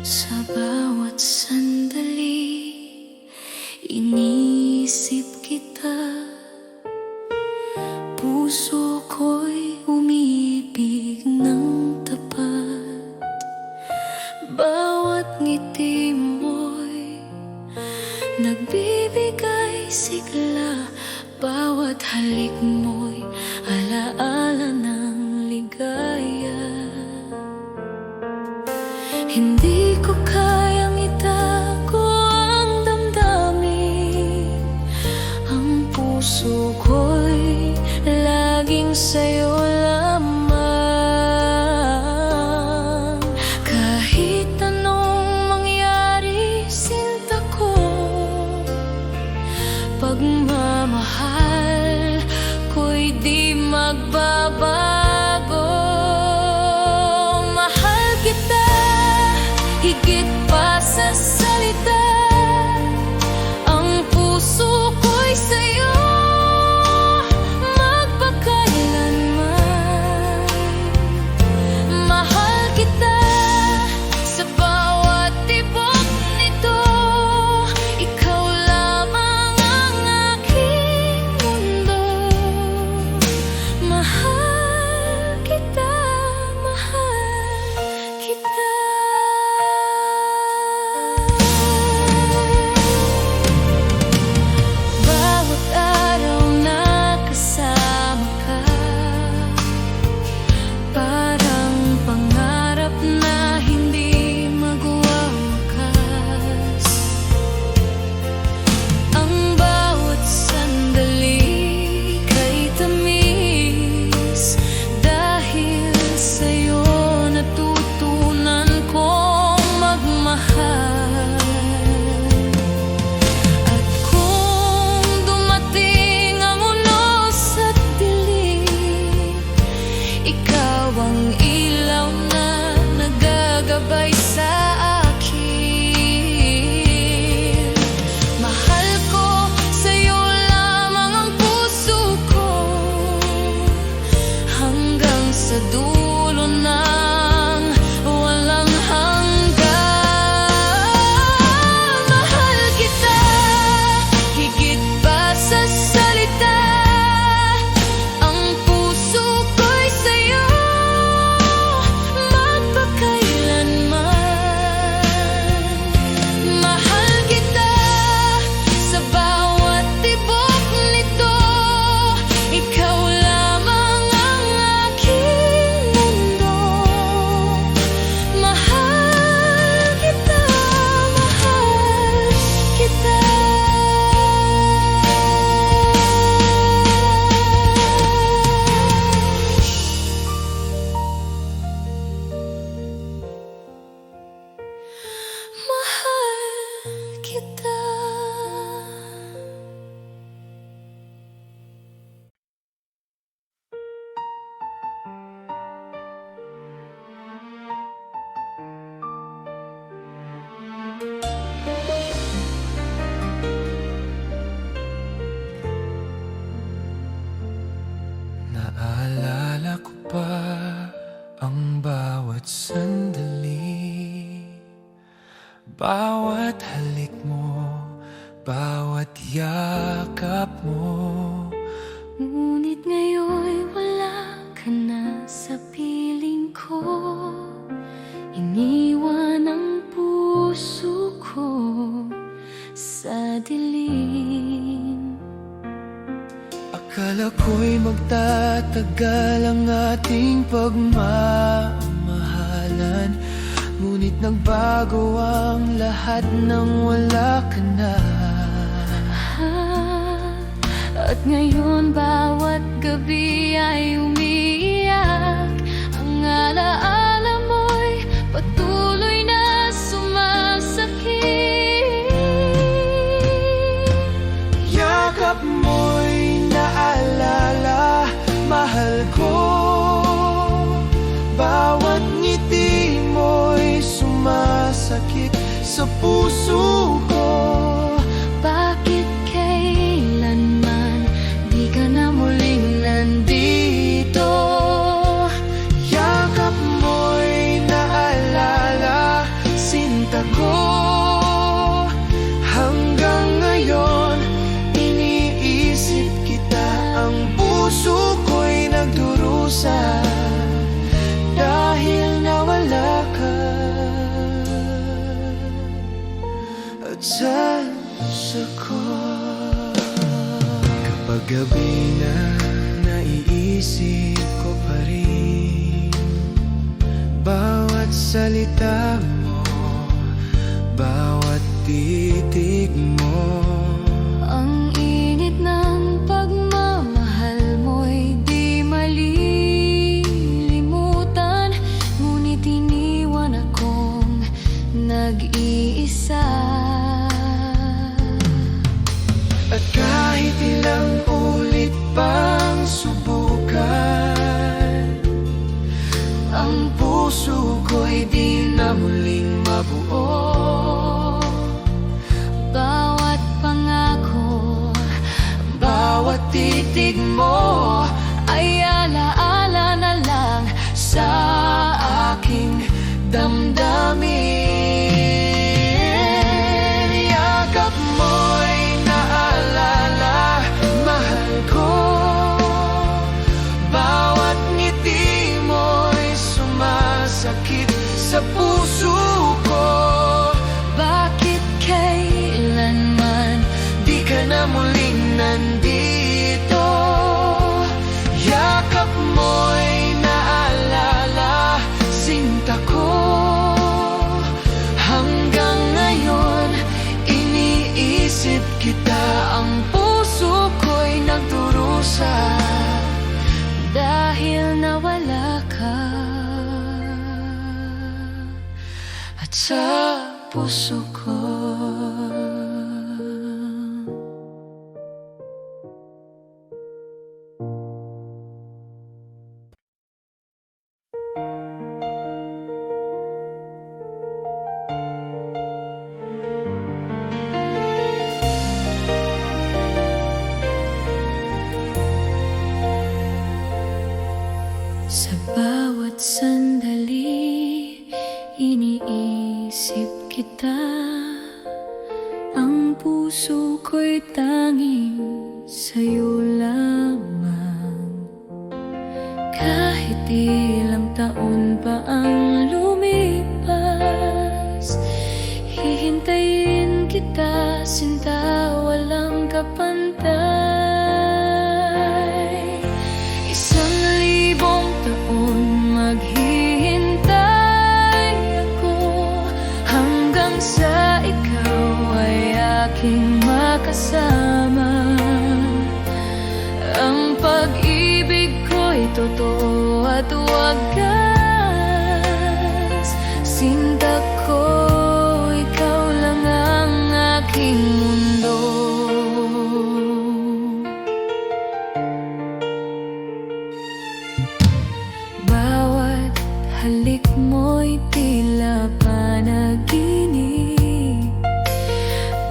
Sa bawat sandali, iniisip kita. Puso ko'y umiibig ng tapat. Bawat ngiti mo'y nagbibigay sigla. Bawat halik mo'y alaala ng ligaya. Hindi ko kayang itago ang damdamin. Ang puso ko'y laging sa'yo lamang. Kahit anong mangyari, sinta ko, pagmamahal ko'y di magbabago. Higit pa sa salita, ang puso ko'y sa'yo magpakailanman. Mahal kita sa bawat tibok nito. Ikaw lamang ang aking mundo. Mahal kita, mahal kita. Sa dulo ng walang hanggan. Mahal kita higit pa sa salita. Ang puso ko'y sa'yo magpakailanman. Mahal kita sa bawat tibok nito. Ikaw lamang ang aking Naalala ko pa ang bawat sandali, bawat halik mo, bawat yakap mo. Ngunit ngayon'y wala ka na sa piling ko. Iniwan ang puso ko sa dilim. Akala ko'y magtatagal ang ating pagmamahalan, ngunit nagbago ang lahat nang wala ka na. At ngayon bawat gabi ay umiiyak. Ang alaala mo'y patuloy na sumasakit. Yakap mo'y naalala, mahal ko. Bawat ngiti mo'y sumasakit sa puso ko. Bakit kailanman di ka na muling nandito? Yakap mo'y naalala, sinta ko. Hanggang ngayon, iniisip kita. Ang puso ko'y nagdurusa dahil nawala ka. At sa puso ko, kapag gabi na, naiisip ko pa rin bawat salita mo, bawat titig mo. Ang init ng pagmamahal mo'y di malilimutan, ngunit iniwan akong nag-iisa. At kahit ilang ulit pang subukan, ang puso ko'y di na muling mabuo. Bawat pangako, Bawat titig mo ay alaala na lang sa aking damdamin. Yakap mo'y naalala, mahal ko. Bawat ngiti mo'y sumasakit sa puso ko. bakit kailanman Di ka na muling nandito. Yakap mo'y naalala, sinta ko. Hanggang ngayon, iniisip kita. Ang puso ko'y nagdurusa dahil nawala ka. at sa puso ko. Sa bawat sandali, iniisip kita. Ang puso ko'y tanging sa'yo lamang. Kahit ilang taon pa ang lumipas, hihintayin kita, sinta, walang kapantay. Maghihintay ako hanggang sa ikaw ay aking makasama. Ang pag-ibig ko'y totoo at wagas. Sinta ko, ikaw lang ang aking mundo. Halik mo'y tila panaginip.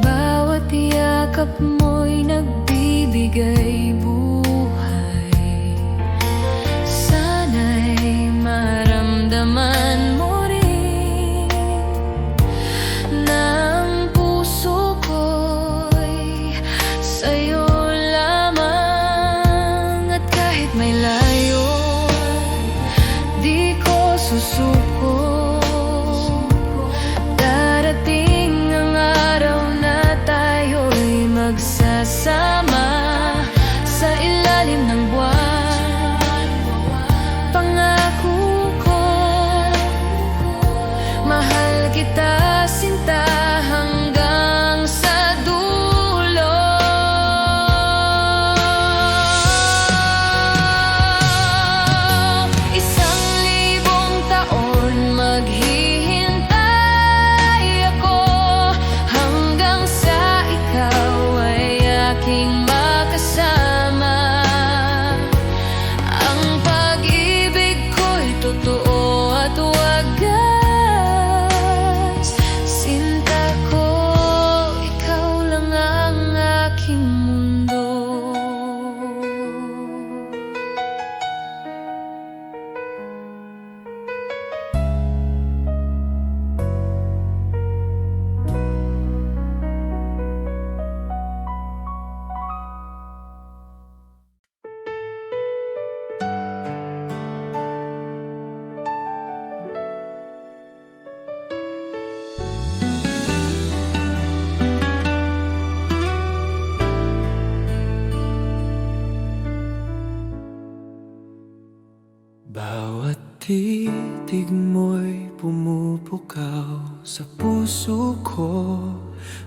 Bawat yakap mo'y nagbibigay buhay. Sana'y maramdaman mo rin na ang puso ko'y sa'yo lamang. At kahit may layo, di ko susuko. Darating ang araw na tayo'y magsasama sa ilalim ng buwan. Pangako ko, mahal kita, sinta, hanggang sa dulo. Maghihintay ako hanggang sa ikaw ay aking makasama. Ang pag-ibig ko'y totoo at wagas. Sinta sa puso ko.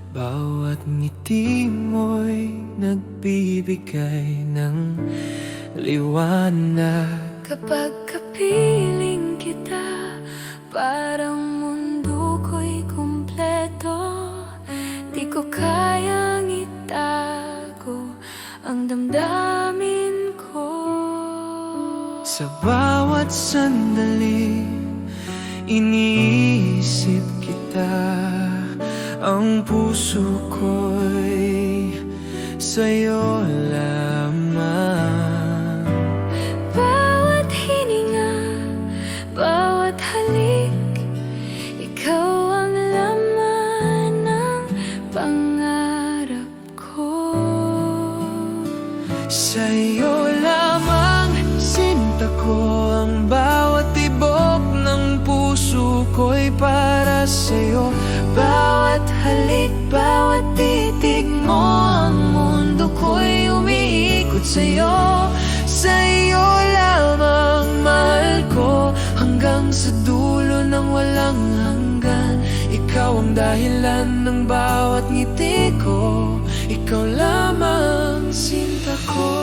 Bawat ngiti mo'y nagbibigay ng liwanag. Kapag kapiling kita, parang mundo ko'y kumpleto. Di ko kayang itago ang damdamin ko. Sa bawat sandali, iniisip kita. Ang puso ko'y sa'yo lamang. Bawat hininga, bawat halik, ikaw ang laman ng pangarap ko. Sa'yo lamang sinta ko, ang bawat tibok ng puso ko'y para sa'yo. Bawat halik, bawat titig mo, ang mundo ko'y umiikot sa'yo. Sa'yo lamang mahal ko, hanggang sa dulo ng walang hanggan. Ikaw ang dahilan ng bawat ngiti ko, ikaw lamang sinta ko.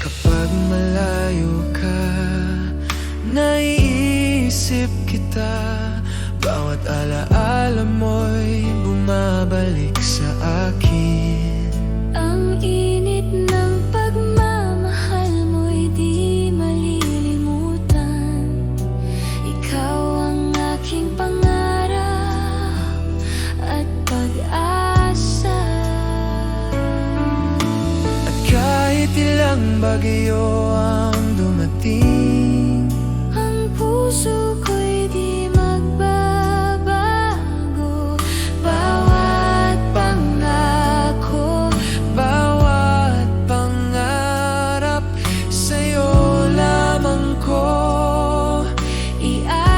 Kapag malayo ka, naiisip kita. Bawat alaala mo'y bumabalik sa akin. Ang init ng pagmamahal mo'y di malilimutan. Ikaw ang aking pangarap at pag-asa. At kahit ilang bagyo ang dumating, Ang puso ko'y di magbabago. Bawat pangako, bawat pangarap, sa'yo lamang ko ialay.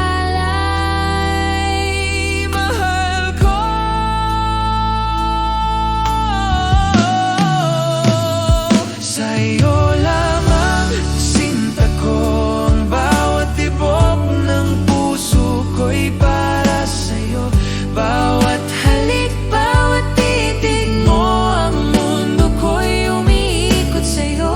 mahal ko. Sa'yo lamang sinta ko, ang bawat tibok ng puso ko'y para sa'yo. Bawat halik, bawat titig mo, ang mundo ko'y umiikot sa'yo.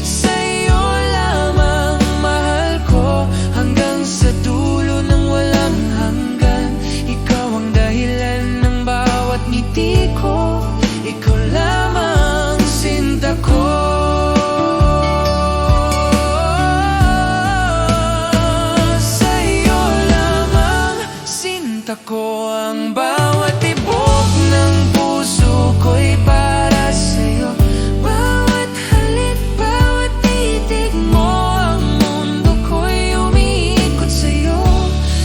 Sa'yo lamang mahal ko, hanggang sa dulo ng walang hanggan. Ikaw ang dahilan ng bawat ngiti ko, ikaw lamang sinta ko. Sa'yo lamang sinta ko, ang bawat tibok ng puso ko'y para sa'yo. Bawat halik, bawat titig mo, ang mundo ko'y umiikot sa'yo.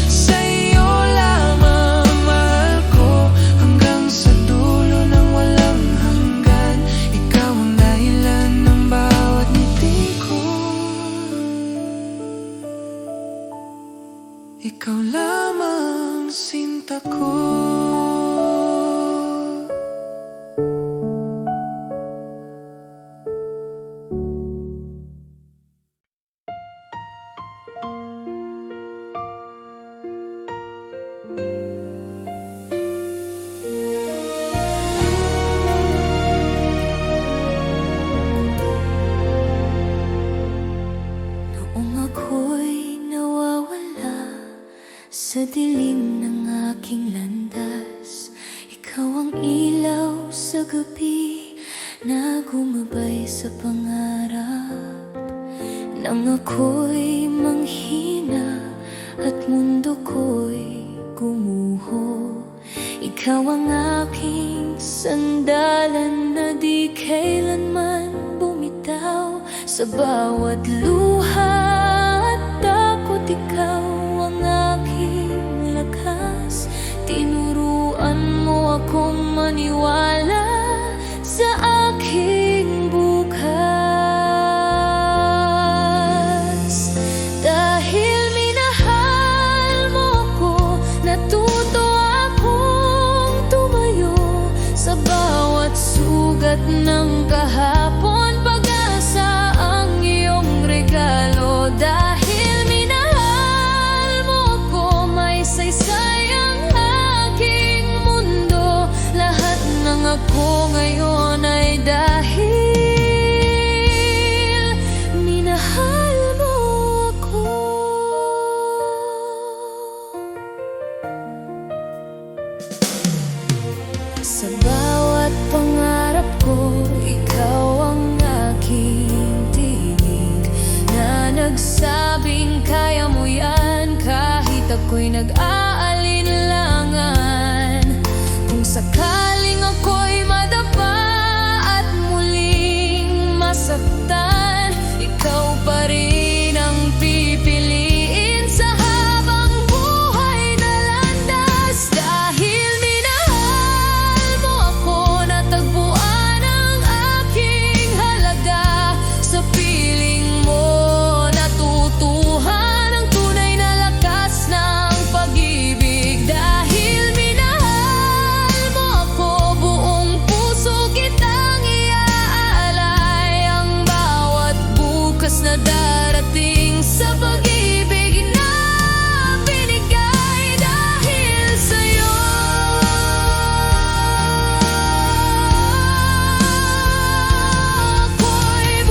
Sa'yo lamang mahal ko, hanggang sa dulo ng walang hanggan. Ikaw ang dahilan ng bawat ngiti ko, ikaw lamang sinta ko. Noong ako'y nawawala sa dilim ng aking landas, ikaw ang ilaw sa gabi na gumabay sa pangarap. Nang ako'y manghina at mundo ko'y gumuho, ikaw ang aking sandalan na di kailanman bumitaw. Sa bawat luha at takot, ikaw ang aking lakas. Tinuruan mo akong maniwala sa aking bukas. Dahil minahal mo ako, natuto akong tumayo. Sa bawat sugat ng kahapon, pag-asa ang iyong regalo. nagsabing kaya mo yan, kahit ako'y nag-aalinlangan. Kung sakaling ako'y madapa at muling masaktan, ikaw pa rin ang pipiliin sa habang buhay na landas. Dahil minahal mo ako, natagpuan ang aking halaga. Sa piling mo natutuhan ang tunay na lakas ng pag-ibig. Dahil minahal mo ako, buong puso kitang iaalay. Ang bawat bukas na darating sa pag-ibig na binigay dahil sa'yo. Ako'y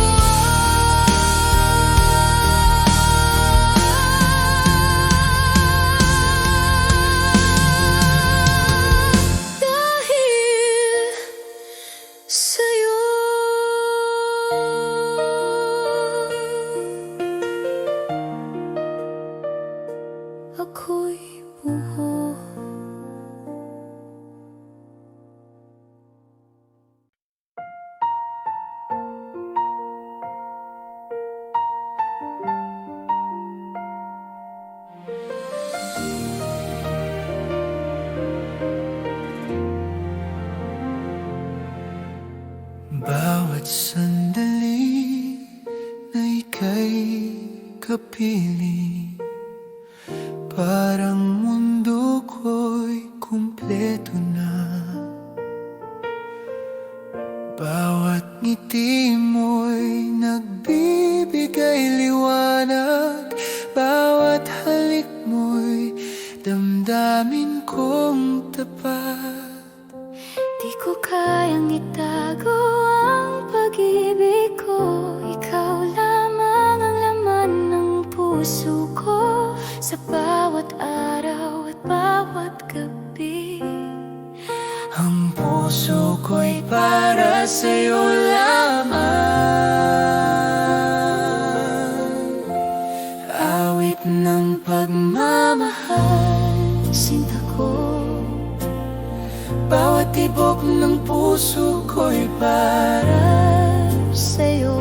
dahil sa'yo. Ako'y buo. Bawat sandali na ika'y kapiling, parang mundo ko'y kumpleto na. Bawat ngiti mo'y nagbibigay liwanag, bawat halik mo'y damdamin kong tapat. Di ko kayang itago ang pag-ibig ko, ikaw lamang ang laman ng puso ko. Sa bawat araw at bawat gabi, Ang puso ko'y para sa'yo lamang. Awit ng pagmamahal, sinta ko. bawat tibok ng puso ko'y para Sa'yo,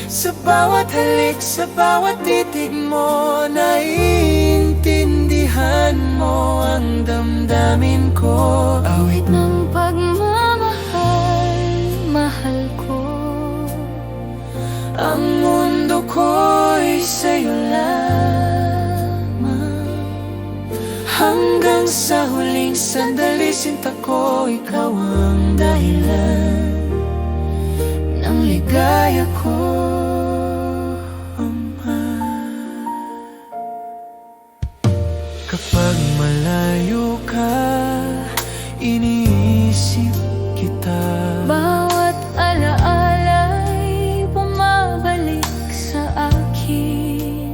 sa bawat halik, sa bawat titig mo, naiintindihan mo ang damdamin ko. Awit ng pagmamahal, mahal ko. ang mundo ko'y sa'yo lamang. Hanggang sa huling sandali, sinta ko, ikaw ang dahilan ng ligaya ko, Ama. Kapag malayo ka, iniisip kita. Bawat alaala'y bumabalik sa akin.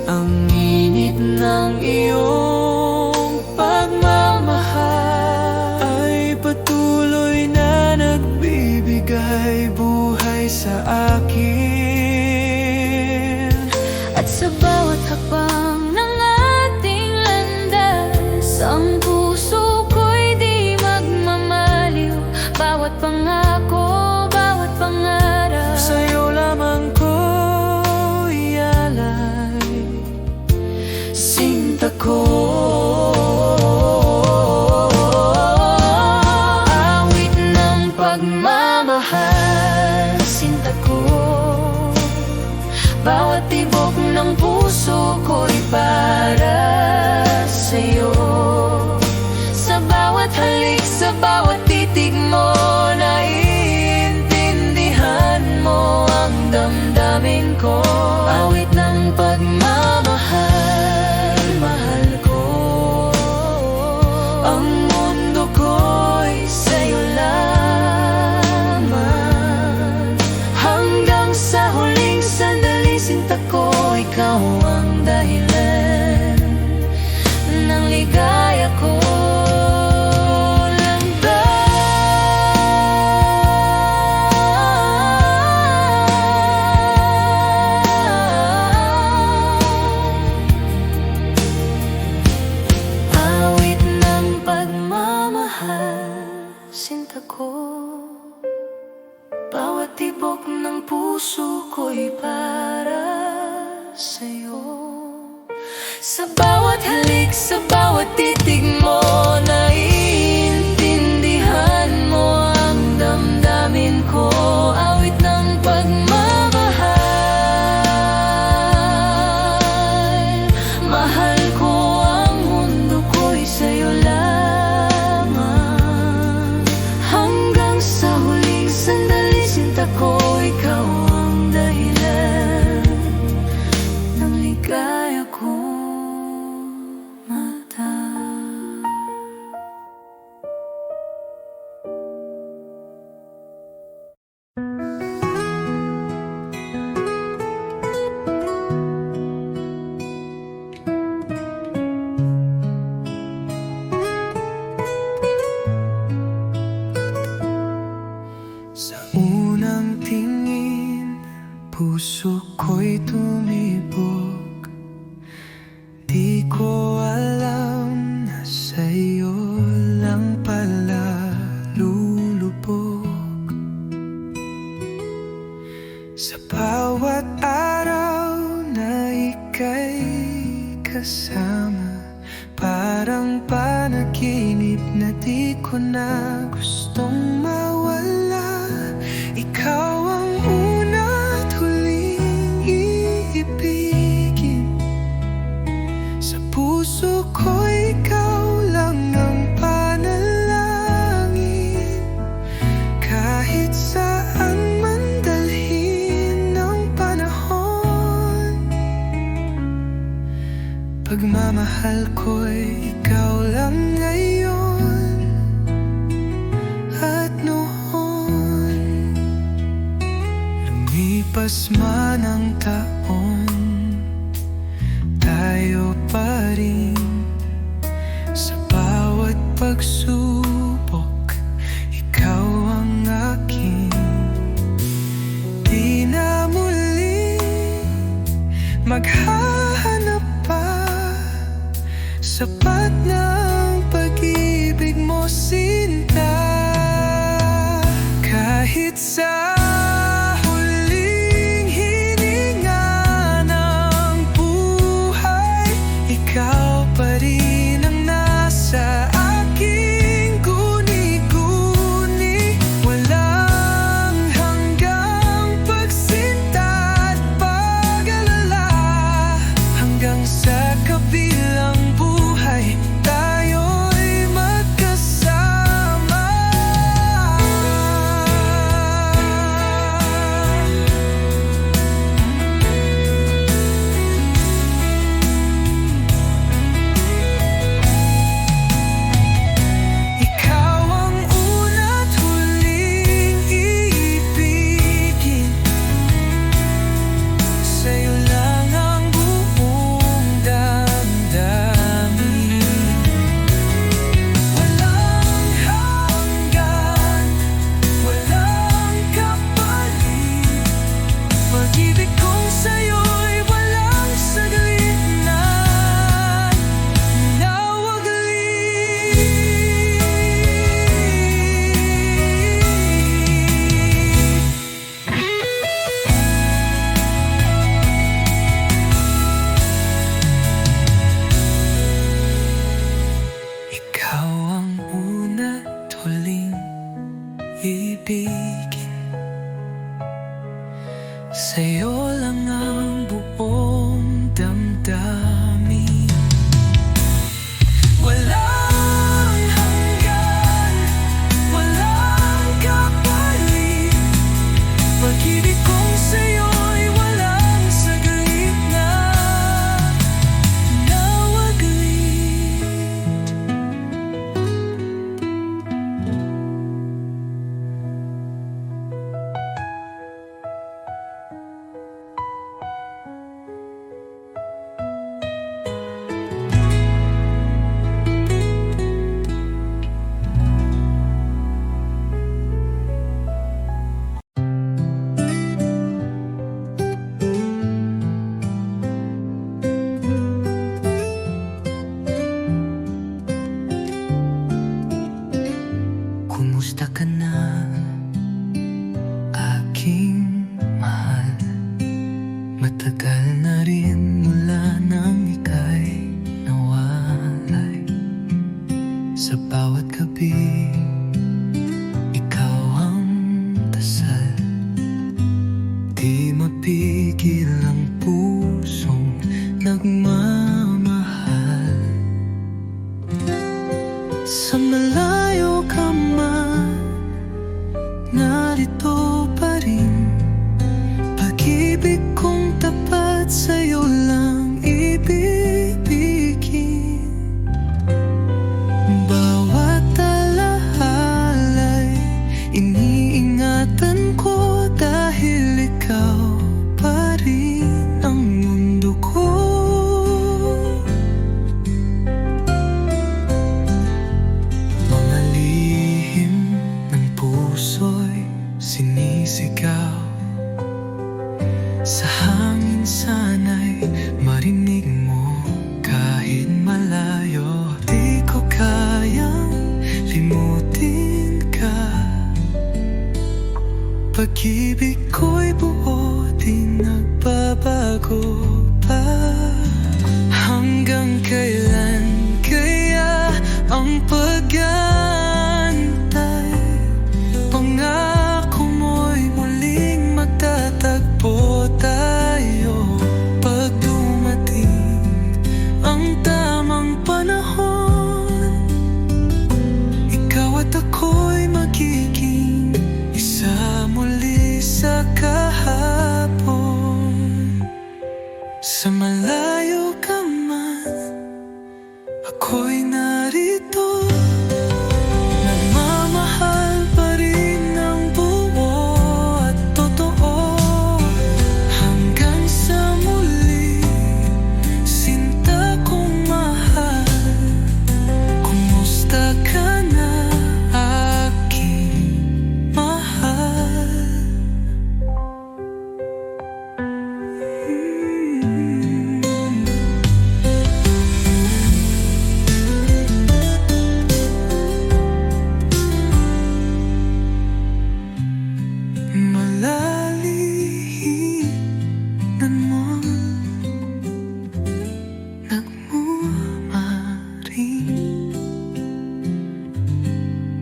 Ang init ng iyong pagmamahal ay patuloy na nagbibigay buhay sa akin. At sa bawat hakbang ng ating landas, ang puso ko'y di magmamaliw. Bawat pangako, bawat pangarap, Sa'yo lamang ko ialay, sinta ko. awit ng pagmamahal, sinta ko. Bawat tibok ng puso ko'y para sa'yo. Sa bawat halik, sa bawat titig mo, naiintindihan mo ang damdamin ko. Awit ng pagmamahal, mahal ko. Ang mundo ko'y sa'yo lamang. Hanggang sa huling sandali, sinta ko, ikaw ang dahilan ng ligaya ko. Landas ko'y para sa'yo. Sa bawat halik, sa bawat titig mo, naiintindihan mo ang damdamin ko. Awit ng pagmamahal, mahal ko ang mundo ko'y sa'yo lamang. Hanggang sa huling sandali, sinta ko, ikaw ang dahilan ng ligaya ko. Sa unang tingin, puso ko'y tumibok. Di ko alam na sa'yo lang pala lulubog. Sa bawat araw na ika'y kasama, parang panaginip na di ko na gustong mawala. Ikaw ang una't huling iibigin. Sa puso ko, ikaw lang ang panalangin. Kahit saan man dalhin ng panahon, pagmamahal ko'y ikaw lang ngayon at noon. Lumipas man ang taon, tayo pa rin. Sa bawat pagsubok, ikaw ang akin. Di na muli maghahanap pa, sapat ng pag-ibig mo, sinta. Kahit sa huling hininga ng buhay, ikaw pa rin ang nasa aking guni-guni. Walang hanggang pagsinta at pag-alala, hanggang sa kabilang buhay tayo'y magkasama. Ikaw ang una't huling iibigin. Sa'yo lang ang buong damdamin. Walang hanggan, walang kapalit. Pag-ibig kong sa'yo'y walang saglit na nawaglit. Ikaw ang una't huling ibigin. Sa'yo lang ang buong damdamin. Walang hanggan, walang kapalit. Pag-ibig kong sa'yo'y walang saglit na nawaglit. Matagal na rin mula nang ika'y nawalay. Sa bawat gabi, ikaw ang dasal. Di mapigil ang pusong nagmamahal. Sa malayo ka man, narito pa rin. Pag-ibig kong tapat sa'yo lang ibibigin. Bawat alahalay iniingatan ko, dahil ikaw pa rin ang mundo ko. Mga lihim ng puso'y sinisigaw. Sa hangin sana'y marinig mo kahit malayo. Di ko kayang limutin ka. Pag-ibig ko'y buo, di nagbabago pa. Hanggang kailan kaya ang pag-aantay? Pangako mo'y muling magtatagpo tayo. Pag dumating ang tamang panahon, ikaw at ako'y magiging isa muli sa kahapon. Sa malayo ka man, ako'y narito. Nagmamahal pa rin ng buo at totoo. Hanggang sa muli, sinta kong mahal. Kumusta ka na, aking mahal? Malalihinan mo, nagmamaring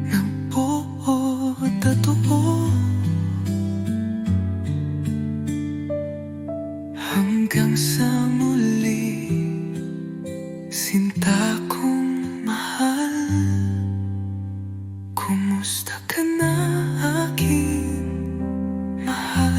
ng buo at totoo. Hanggang sa muli, sinta kong mahal. Kumusta ka na, aking mahal?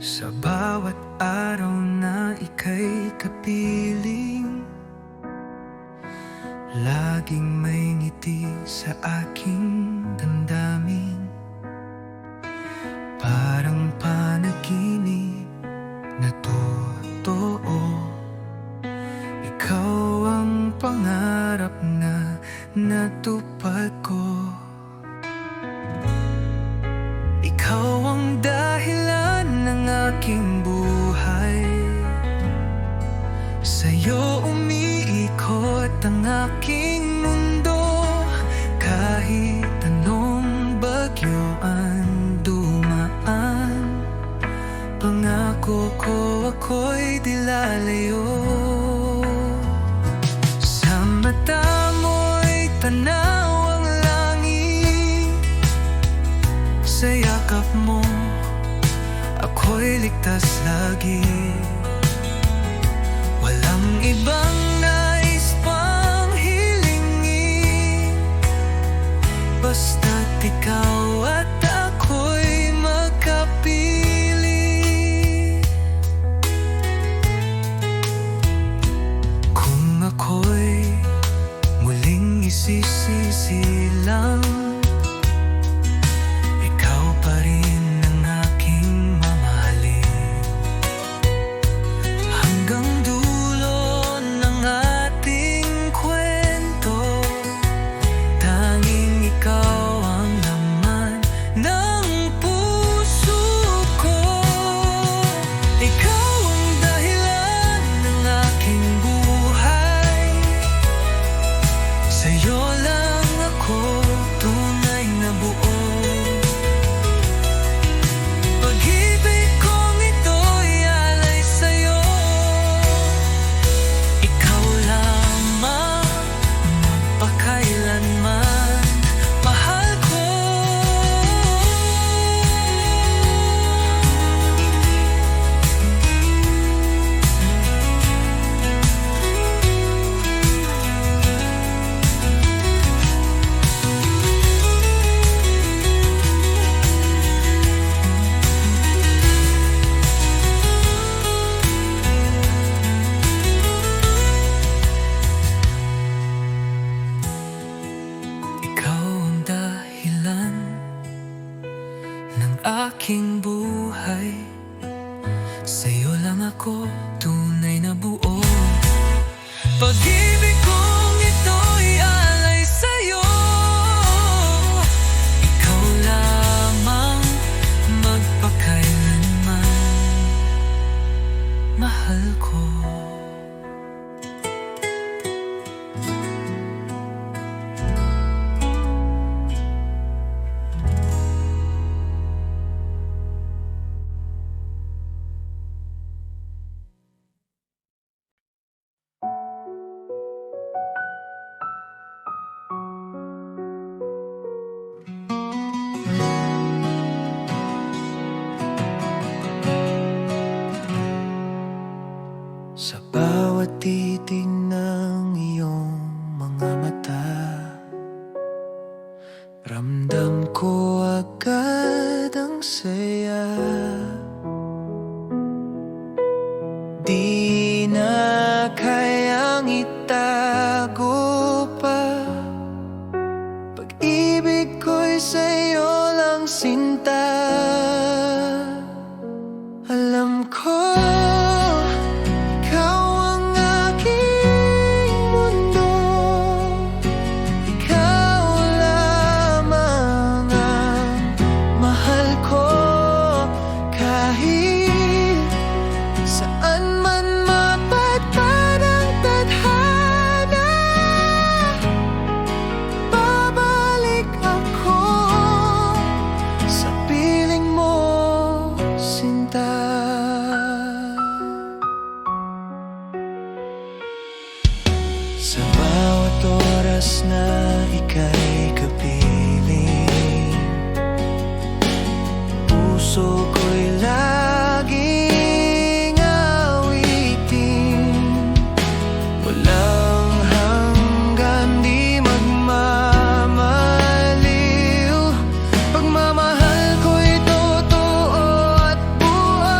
Sa bawat araw na ika'y kapiling, laging may ngiti sa aking damdamin. Parang panaginip na totoo. Ikaw ang pangarap na natupad ko. Ikaw ang dahilan ng aking buhay. Sa'yo umiikot ang aking mundo. Kahit anong bagyo ang dumaan, pangako ko ako'y di lalayo. Sa mata mo'y tanaw ang langit. Sa yakap mo, ako'y ligtas lagi. Walang ibang nais pang hilingin, basta't ikaw at ako'y magkapili. Kung ako'y muling isisilang, ikaw pa rin ang aking mamahalin. sa'yo lang ako tunay na buo. Pag-ibig kong ito'y alay sa'yo, ikaw lamang magpakailanman, mahal ko. Sa bawat titig ng iyong mga mata, ramdam ko agad ang saya. Di na kayang itago pa, pag-ibig ko'y sa'yo lang sinta. Alam ko sa bawat oras na ika'y kapiling, puso ko'y laging awitin. Walang hanggan, di magmamaliw, pagmamahal ko'y totoo at buo.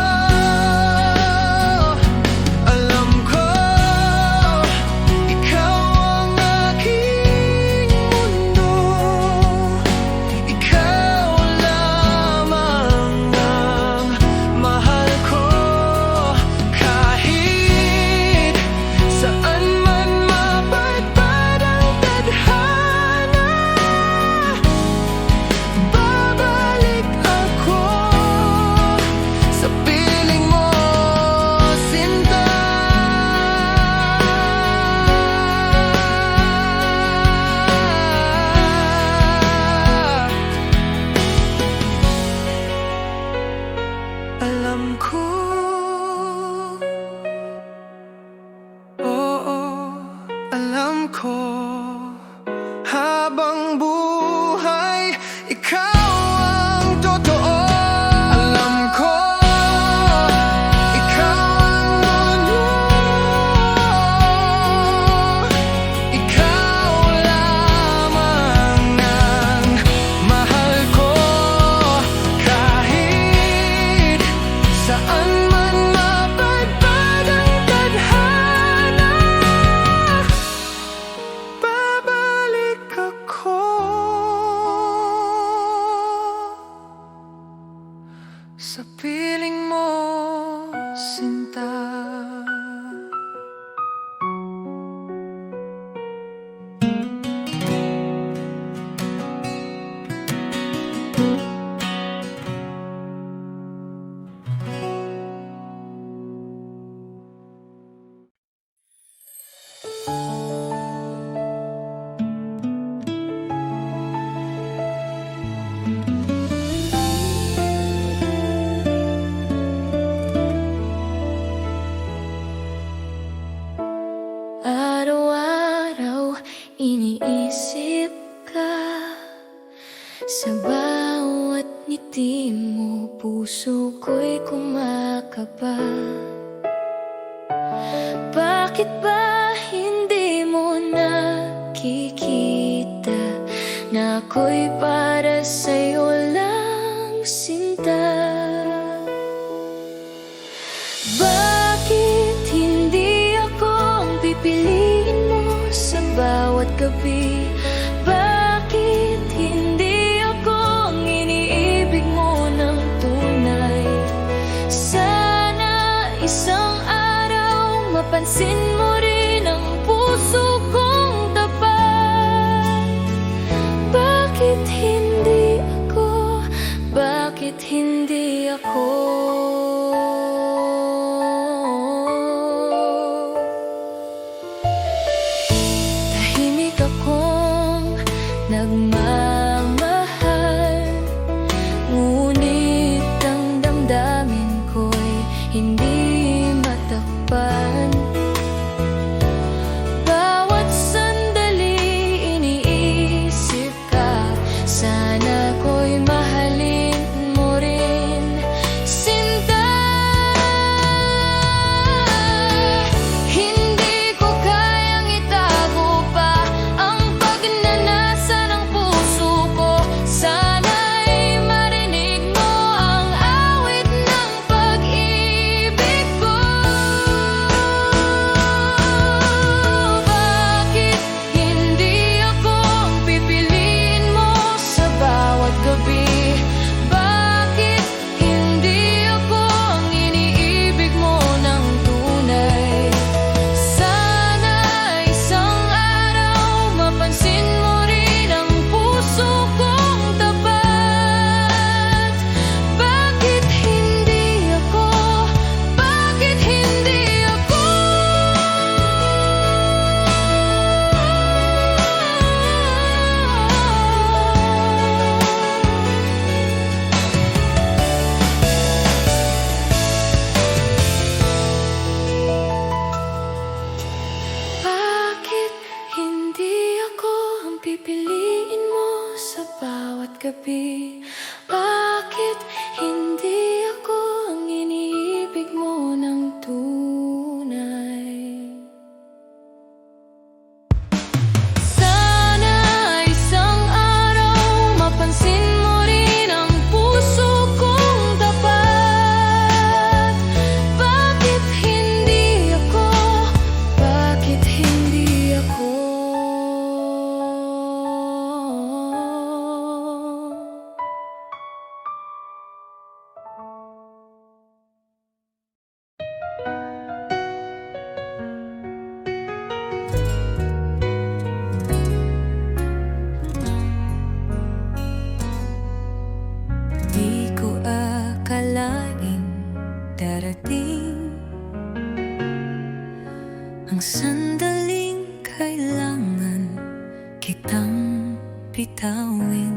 Alam ko habang buhay, ikaw ang totoo. Alam ko, ikaw ang mundo, ikaw lamang ang mahal ko. Kahit saan man mapadpad ang tadhana, sa piling mo, sinta. Araw-araw iniisip ka, sa bawat ngiti mo puso ko'y kumakaba. Bakit ba hindi mo nakikita na ako'y para sa'yo lang, sinta? Bakit hindi ako ang pipiliin mo sa bawat gabi? Bakit hindi ako ang iniibig mo ng tunay? Sana mapansin mo rin ang puso kong tapat. Bakit hindi ako? Bakit hindi ako? Tahimik akong nagmamahal, ngunit ang damdamin ko'y hindi matakpan. Bawat sandali iniisip ka, sana ko'y mahalin mo rin, sinta. Hindi ko kayang itago pa ang pagnanasa ng puso ko. Sana'y marinig mo ang awit ng pag-ibig ko. Bakit hindi ako ang pipiliin mo sa bawat gabi? Bakit hindi ako ang iniibig mo ng tunay? Sana isang araw mapansin mo rin ang puso kong tapat. Bakit hindi ako? Bakit hindi ako? Bakit hindi ako ang pipiliin mo sa bawat gabi? Bakit hindi ako ang iniibig mo ng tunay? Sana isang araw mapansin mo rin ang puso kong tapat. Bakit hindi ako? Bakit hindi ako? Di ko akalaing darating ang sandaling kailangan kitang bitawin.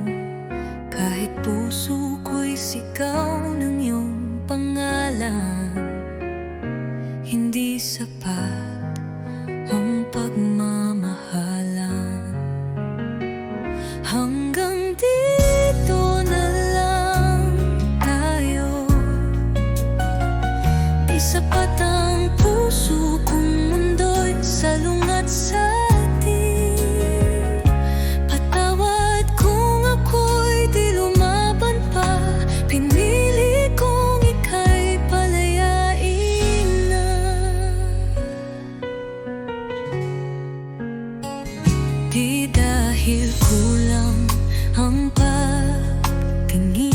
Kahit puso ko'y sigaw ng iyong pangalan, hindi sapat ang pagmamahalan. Hanggang dito na lang tayo. Di sapat ang puso kung mundo'y salungat sa atin. Patawad kung ako'y di lumaban pa. Pinili kong ika'y palayain na. Di dahil kulang ang pagtingin,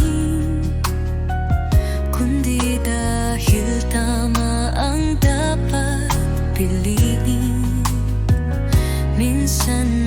kundi dahil tama ang dapat piliin. Minsan